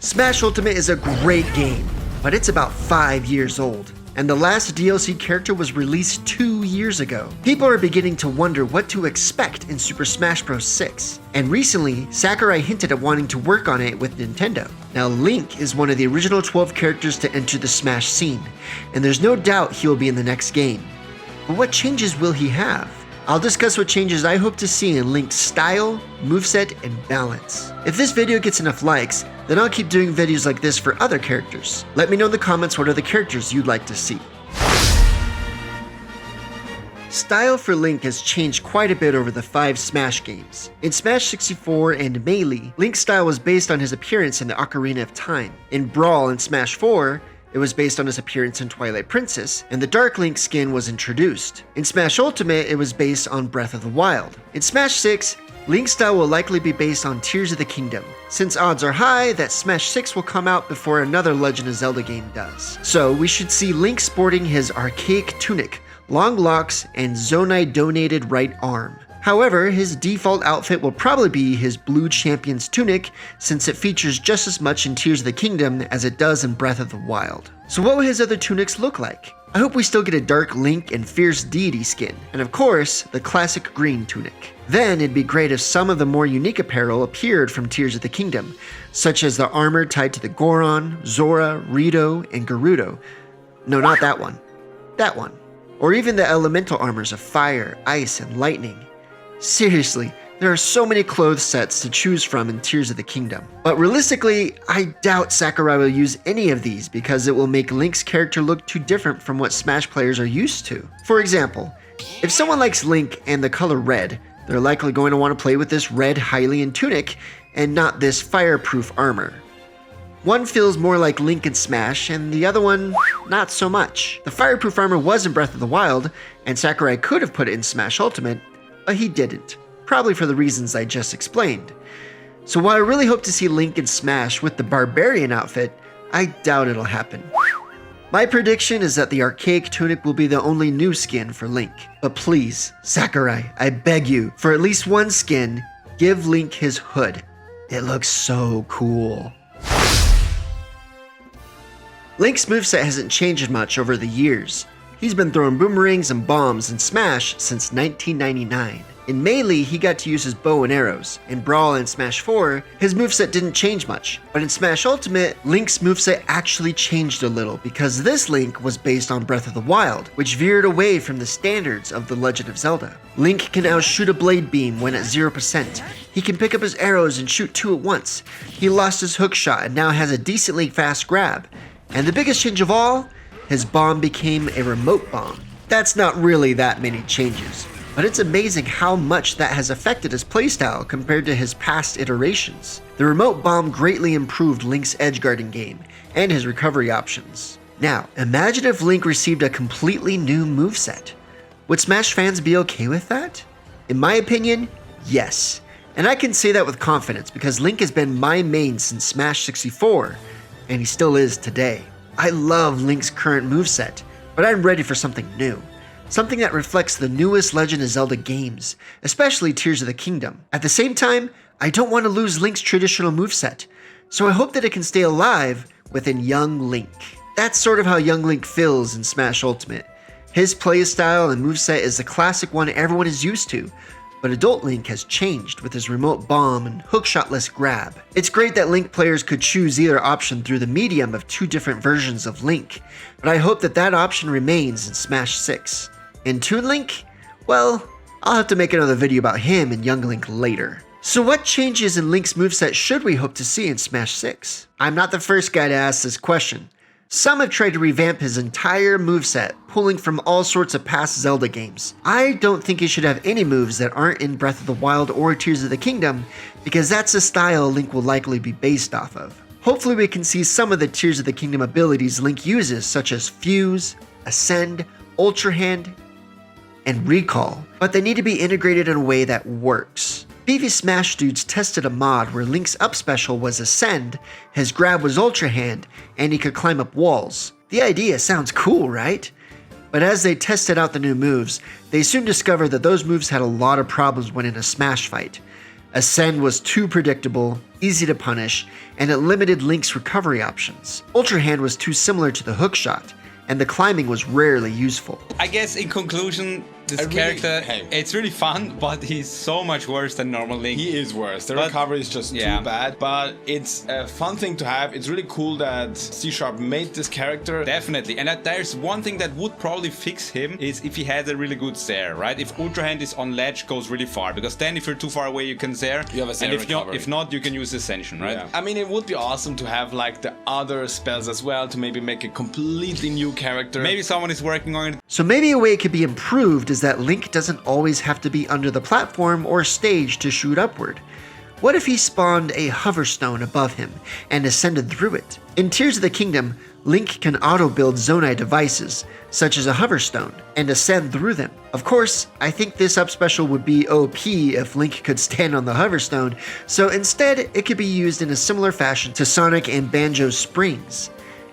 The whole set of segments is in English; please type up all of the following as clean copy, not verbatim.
Smash Ultimate is a great game, but it's about 5 years old, and the last DLC character was released 2 years ago. People are beginning to wonder what to expect in Super Smash Bros. 6, and recently, Sakurai hinted at wanting to work on it with Nintendo. Now, Link is one of the original 12 characters to enter the Smash scene, and there's no doubt he will be in the next game. But what changes will he have? I'll discuss what changes I hope to see in Link's style, moveset, and balance. If this video gets enough likes, then I'll keep doing videos like this for other characters. Let me know in the comments what other characters you'd like to see. Style for Link has changed quite a bit over the 5 Smash games. In Smash 64 and Melee, Link's style was based on his appearance in the Ocarina of Time. In Brawl and Smash 4, it was based on his appearance in Twilight Princess, and the Dark Link skin was introduced. In Smash Ultimate, it was based on Breath of the Wild. In Smash 6, Link's style will likely be based on Tears of the Kingdom, since odds are high that Smash 6 will come out before another Legend of Zelda game does. So we should see Link sporting his archaic tunic, long locks, and Zonai donated right arm. However, his default outfit will probably be his blue champion's tunic, since it features just as much in Tears of the Kingdom as it does in Breath of the Wild. So what will his other tunics look like? I hope we still get a Dark Link and Fierce Deity skin, and of course, the classic green tunic. Then it'd be great if some of the more unique apparel appeared from Tears of the Kingdom, such as the armor tied to the Goron, Zora, Rito, and Gerudo. No, not that one. That one. Or even the elemental armors of fire, ice, and lightning. Seriously, there are so many clothes sets to choose from in Tears of the Kingdom. But realistically, I doubt Sakurai will use any of these because it will make Link's character look too different from what Smash players are used to. For example, if someone likes Link and the color red, they're likely going to want to play with this red Hylian tunic and not this fireproof armor. One feels more like Link in Smash, and the other one, not so much. The fireproof armor was in Breath of the Wild, and Sakurai could have put it in Smash Ultimate, but he didn't, probably for the reasons I just explained. So while I really hope to see Link in Smash with the Barbarian outfit, I doubt it'll happen. My prediction is that the archaic tunic will be the only new skin for Link. But please, Sakurai, I beg you, for at least one skin, give Link his hood. It looks so cool. Link's moveset hasn't changed much over the years. He's been throwing boomerangs and bombs in Smash since 1999. In Melee, he got to use his bow and arrows. In Brawl and Smash 4, his moveset didn't change much. But in Smash Ultimate, Link's moveset actually changed a little because this Link was based on Breath of the Wild, which veered away from the standards of The Legend of Zelda. Link can now shoot a blade beam when at 0%. He can pick up his arrows and shoot 2 at once. He lost his hook shot and now has a decently fast grab. And the biggest change of all, his bomb became a remote bomb. That's not really that many changes, but it's amazing how much that has affected his playstyle compared to his past iterations. The remote bomb greatly improved Link's edgeguarding game and his recovery options. Now, imagine if Link received a completely new moveset. Would Smash fans be okay with that? In my opinion, yes. And I can say that with confidence because Link has been my main since Smash 64, and he still is today. I love Link's current moveset, but I'm ready for something new. Something that reflects the newest Legend of Zelda games, especially Tears of the Kingdom. At the same time, I don't want to lose Link's traditional moveset, so I hope that it can stay alive within young Link. That's sort of how young Link feels in Smash Ultimate. His playstyle and moveset is the classic one everyone is used to, but adult Link has changed with his remote bomb and hookshotless grab. It's great that Link players could choose either option through the medium of 2 different versions of Link, but I hope that that option remains in Smash 6. In Toon Link? Well, I'll have to make another video about him and young Link later. So what changes in Link's moveset should we hope to see in Smash 6? I'm not the first guy to ask this question. Some have tried to revamp his entire moveset, pulling from all sorts of past Zelda games. I don't think he should have any moves that aren't in Breath of the Wild or Tears of the Kingdom, because that's the style Link will likely be based off of. Hopefully we can see some of the Tears of the Kingdom abilities Link uses, such as Fuse, Ascend, Ultra Hand, and Recall, but they need to be integrated in a way that works. Previous Smash dudes tested a mod where Link's up special was Ascend, his grab was Ultra Hand, and he could climb up walls. The idea sounds cool, right? But as they tested out the new moves, they soon discovered that those moves had a lot of problems when in a Smash fight. Ascend was too predictable, easy to punish, and it limited Link's recovery options. Ultra Hand was too similar to the hookshot, and the climbing was rarely useful. I guess in conclusion, this character, it's really fun, but he's so much worse than normal Link. He is worse. The recovery is just too bad, but it's a fun thing to have. It's really cool that C# made this character. Definitely, and there's one thing that would probably fix him is if he had a really good Zare, right? If Ultra Hand is on ledge, goes really far, because then if you're too far away, you can Zare, you have a Zare and if not, you can use Ascension, right? Yeah. I mean, it would be awesome to have like the other spells as well, to maybe make a completely new character. Maybe someone is working on it. So maybe a way it could be improved is that Link doesn't always have to be under the platform or stage to shoot upward. What if he spawned a hover stone above him and ascended through it? In Tears of the Kingdom, Link can auto-build Zonai devices, such as a hover stone, and ascend through them. Of course, I think this up-special would be OP if Link could stand on the hover stone, so instead it could be used in a similar fashion to Sonic and Banjo's springs.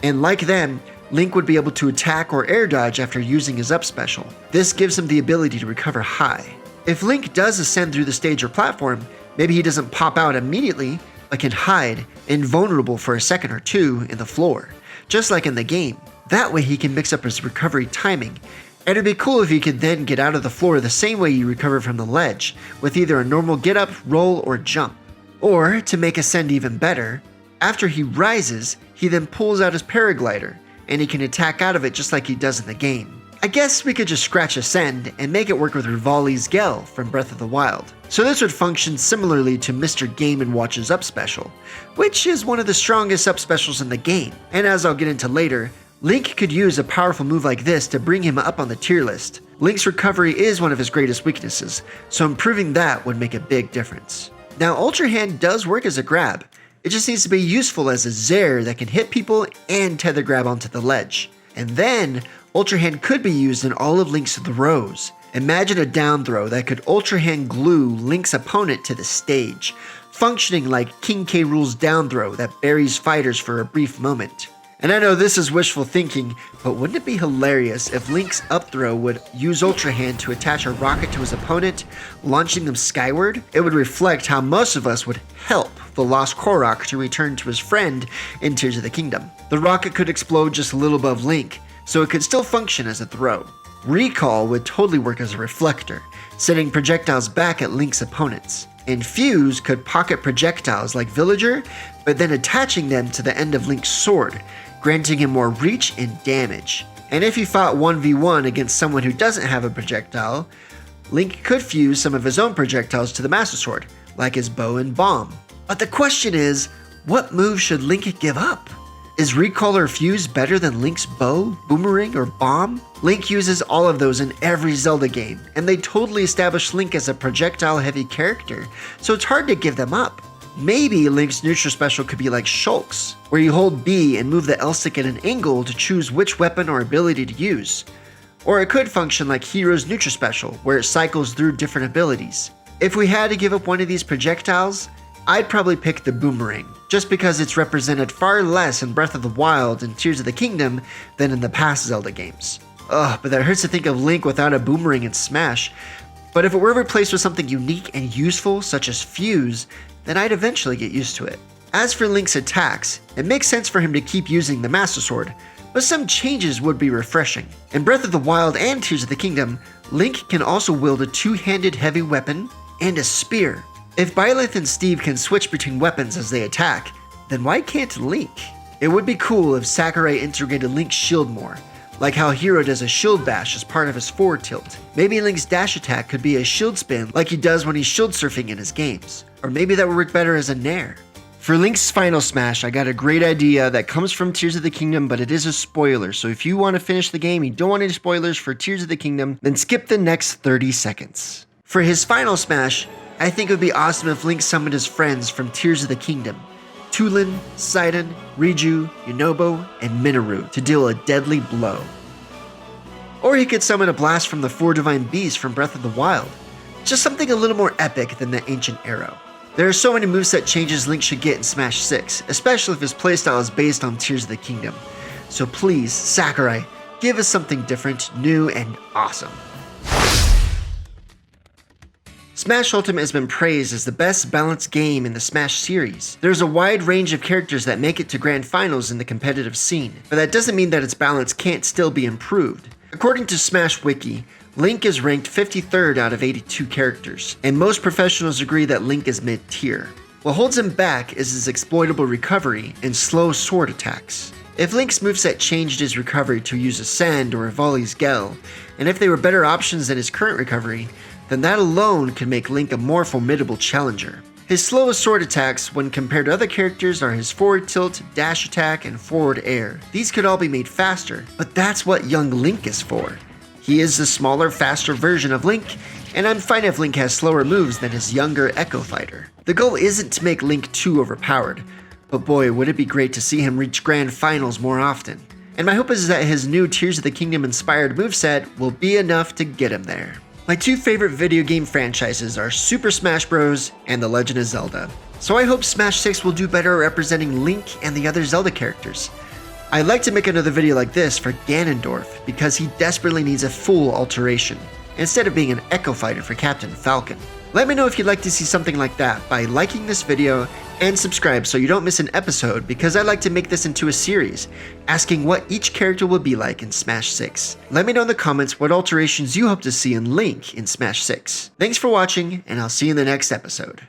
And like them, Link would be able to attack or air dodge after using his up special. This gives him the ability to recover high. If Link does ascend through the stage or platform, maybe he doesn't pop out immediately, but can hide, invulnerable for a second or two in the floor, just like in the game. That way he can mix up his recovery timing, and it'd be cool if he could then get out of the floor the same way you recover from the ledge, with either a normal get up, roll, or jump. Or, to make Ascend even better, after he rises, he then pulls out his paraglider, and he can attack out of it just like he does in the game. I guess we could just scratch Ascend and make it work with Rivali's Gel from Breath of the Wild. So this would function similarly to Mr. Game & Watch's up special, which is one of the strongest up specials in the game. And as I'll get into later, Link could use a powerful move like this to bring him up on the tier list. Link's recovery is one of his greatest weaknesses, so improving that would make a big difference. Now Ultra Hand does work as a grab. It just needs to be useful as a Zare that can hit people and tether grab onto the ledge. And then, Ultra Hand could be used in all of Link's throws. Imagine a down throw that could Ultra Hand glue Link's opponent to the stage, functioning like King K. Rool's down throw that buries fighters for a brief moment. And I know this is wishful thinking, but wouldn't it be hilarious if Link's up throw would use Ultra Hand to attach a rocket to his opponent, launching them skyward? It would reflect how most of us would help the lost Korok to return to his friend in Tears of the Kingdom. The rocket could explode just a little above Link, so it could still function as a throw. Recall would totally work as a reflector, sending projectiles back at Link's opponents. And Fuse could pocket projectiles like Villager, but then attaching them to the end of Link's sword, granting him more reach and damage. And if he fought 1v1 against someone who doesn't have a projectile, Link could fuse some of his own projectiles to the Master Sword, like his bow and bomb. But the question is, what move should Link give up? Is Recall or Fuse better than Link's bow, boomerang, or bomb? Link uses all of those in every Zelda game, and they totally establish Link as a projectile-heavy character, so it's hard to give them up. Maybe Link's neutral special could be like Shulk's, where you hold B and move the L stick at an angle to choose which weapon or ability to use. Or it could function like Hero's neutral special, where it cycles through different abilities. If we had to give up one of these projectiles, I'd probably pick the boomerang, just because it's represented far less in Breath of the Wild and Tears of the Kingdom than in the past Zelda games. Ugh, but that hurts to think of Link without a boomerang in Smash. But if it were replaced with something unique and useful, such as Fuse, then I'd eventually get used to it. As for Link's attacks, it makes sense for him to keep using the Master Sword, but some changes would be refreshing. In Breath of the Wild and Tears of the Kingdom, Link can also wield a two-handed heavy weapon and a spear. If Byleth and Steve can switch between weapons as they attack, then why can't Link? It would be cool if Sakurai integrated Link's shield more, like how Hero does a shield bash as part of his forward tilt. Maybe Link's dash attack could be a shield spin like he does when he's shield surfing in his games. Or maybe that would work better as a Nair. For Link's final smash, I got a great idea that comes from Tears of the Kingdom, but it is a spoiler, so if you want to finish the game, you don't want any spoilers for Tears of the Kingdom, then skip the next 30 seconds. For his final smash, I think it would be awesome if Link summoned his friends from Tears of the Kingdom, Tulin, Sidon, Riju, Yunobo, and Minoru, to deal a deadly blow. Or he could summon a blast from the four divine beasts from Breath of the Wild, just something a little more epic than the ancient arrow. There are so many moveset changes Link should get in Smash 6, especially if his playstyle is based on Tears of the Kingdom. So please, Sakurai, give us something different, new, and awesome. Smash Ultimate has been praised as the best balanced game in the Smash series. There's a wide range of characters that make it to grand finals in the competitive scene, but that doesn't mean that its balance can't still be improved. According to Smash Wiki, Link is ranked 53rd out of 82 characters, and most professionals agree that Link is mid-tier. What holds him back is his exploitable recovery and slow sword attacks. If Link's moveset changed his recovery to use a Sand or a Volley's Gel, and if they were better options than his current recovery, then that alone could make Link a more formidable challenger. His slowest sword attacks when compared to other characters are his forward tilt, dash attack, and forward air. These could all be made faster, but that's what young Link is for. He is the smaller, faster version of Link, and I'm fine if Link has slower moves than his younger Echo Fighter. The goal isn't to make Link too overpowered, but boy, would it be great to see him reach grand finals more often. And my hope is that his new Tears of the Kingdom inspired moveset will be enough to get him there. My two favorite video game franchises are Super Smash Bros. And The Legend of Zelda, so I hope Smash 6 will do better representing Link and the other Zelda characters. I'd like to make another video like this for Ganondorf because he desperately needs a full alteration, instead of being an Echo Fighter for Captain Falcon. Let me know if you'd like to see something like that by liking this video and subscribe so you don't miss an episode, because I'd like to make this into a series, asking what each character will be like in Smash 6. Let me know in the comments what alterations you hope to see in Link in Smash 6. Thanks for watching, and I'll see you in the next episode.